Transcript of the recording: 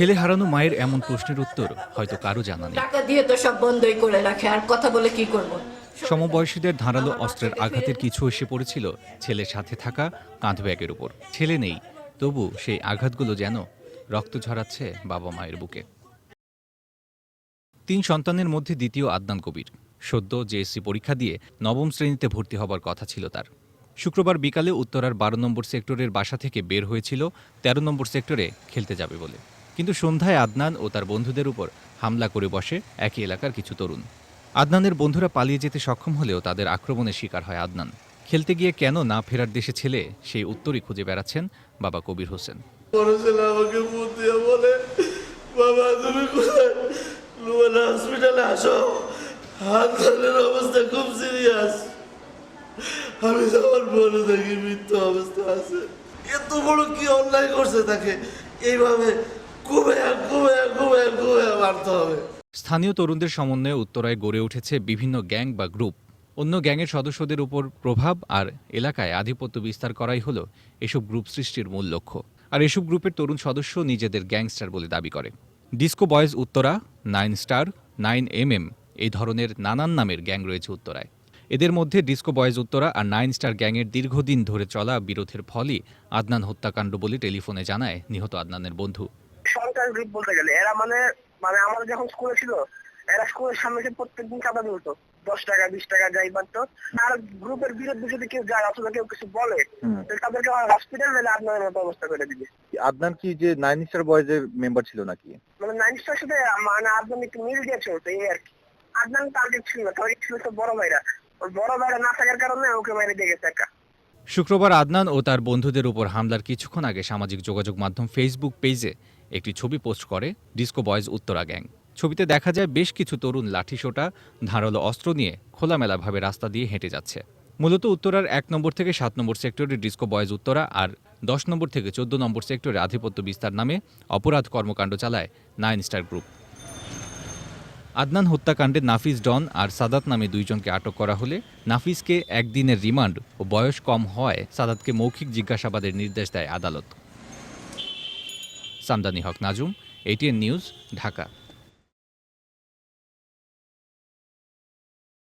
ছেলে হারানো মায়ের এমন প্রশ্নের উত্তর হয়তো কারো জানা নেই। টাকা দিয়ে তো সব বন্ধই করে রাখে, আর কথা বলে কি করব। সমবয়সীদের ধারালো অস্ত্রের আঘাতের কিছু এসে পড়েছিল ছেলের সাথে থাকা কাঁধ ব্যাগের উপর। ছেলে নেই, তবু সেই আঘাতগুলো যেন রক্ত ঝরাচ্ছে বাবা মায়ের বুকে। ৩ সন্তানের মধ্যে দ্বিতীয় আদনান কবির। সদ্য জেএসসি পরীক্ষা দিয়ে নবম শ্রেণীতে ভর্তি হবার কথা ছিল তার। শুক্রবার বিকালে উত্তরার ১২ নম্বর সেক্টরের বাসা থেকে বের হয়েছিল ১৩ নম্বর সেক্টরে খেলতে যাবে বলে। কিন্তু সন্ধ্যায় আদনান ও তার বন্ধুদের উপর হামলা করে বসে একই এলাকার কিছু তরুণ। আদনানের বন্ধুরা পালিয়ে যেতে সক্ষম হলেও তাদের আক্রমণের শিকার হয় আদনান। খেলতে গিয়ে কেন না ফেরার দেশে ছেলে, সেই উত্তরই খুঁজে বেড়াচ্ছেন বাবা কবির হোসেন। বড় ছেলে আমাকে ফোন দিয়ে বলে, বাবা তুমি কোথায়? লুয়ানা হসপিটালে আসো, হাতখানের অবস্থা খুব সিরিয়াস। আমি যখন বলে থাকি মৃত্যু অবস্থা আছে। এত বড় কি অন্যায় করছে তাকে এইভাবে কুবে মারতে হবে? স্থানীয় তরুণদের সমন্বয়ে উত্তরায় গড়ে উঠেছে বিভিন্ন গ্যাং বা গ্রুপ। অন্য গ্যাংয়ের সদস্যদের উপর প্রভাব আর এলাকায় আধিপত্য বিস্তার করাই হলো এসব গ্রুপ সৃষ্টির মূল লক্ষ্য। আর এসব গ্রুপের তরুণ সদস্য নিজেদের গ্যাংস্টার বলে দাবি করে। Disco boys Uttara, 9 star, 9mm এই ধরনের নানান নামের গ্যাং রয়েছে উত্তরায়। এদের মধ্যে ডিস্কো বয়েজ উত্তরা আর 9 স্টার গ্যাংয়ের দীর্ঘদিন ধরে চলা বিরোধের ফলই আদনান হত্যাকাণ্ড বলে টেলিফোনে জানায় নিহত আদনানের বন্ধু। সরকার গ্রুপ বলতে গেলে এরা মানে মানে আমাদের যখন স্কুলে ছিল, এরা স্কুলের সামনে এসে প্রত্যেকদিন চাঁদা দিত, 10 টাকা 20 টাকা যাই পারতো। আর গ্রুপের বিরুদ্ধে যদি কেউ যায় অথবা কেউ কিছু বলে, তাদেরকে হসপিটাল মেলে আপনাদের মতো অবস্থা করে দিবে। আদনান কি যে 9 স্টার বয়েজের মেম্বার ছিল নাকি? মানে 9 স্টার সাথে মানে আদনান একটু মিল দিয়েছে, তো এই আর কি। আদনান টার্গেট ছিল না, টার্গেট ছিল তো বড় ভাইরা। ওর বড় ভাইরা না থাকার কারণে ওকে মেরে দিয়ে গেছে একা। শুক্রবার আদনান ও তার বন্ধুদের উপর হামলার কিছুক্ষণ আগে সামাজিক যোগাযোগ মাধ্যম ফেসবুক পেজে একটি ছবি পোস্ট করে ডিস্কো বয়েজ উত্তরা গ্যাং। ছবিতে দেখা যায় বেশ কিছু তরুণ লাঠিসোঁটা, ধারালো অস্ত্র নিয়ে খোলামেলাভাবে রাস্তা দিয়ে হেঁটে যাচ্ছে। মূলত উত্তরার ১ নম্বর থেকে ৭ নম্বর সেক্টরে ডিস্কো বয়েজ উত্তরা আর ১০ নম্বর থেকে ১৪ নম্বর সেক্টরে আধিপত্য বিস্তার নামে অপরাধ কর্মকাণ্ড চালায় 9 স্টার গ্রুপ। আদনান হত্যাকাণ্ডে নাফিস ডন আর সাদাত নামে ২ জনকে আটক করা হলে নাফিসকে একদিনের রিমান্ড ও বয়স কম হওয়ায় সাদাতকে মৌখিক জিজ্ঞাসাবাদের নির্দেশ দেয় আদালত। সামদানি হক নাজুম, ATN নিউজ, ঢাকা।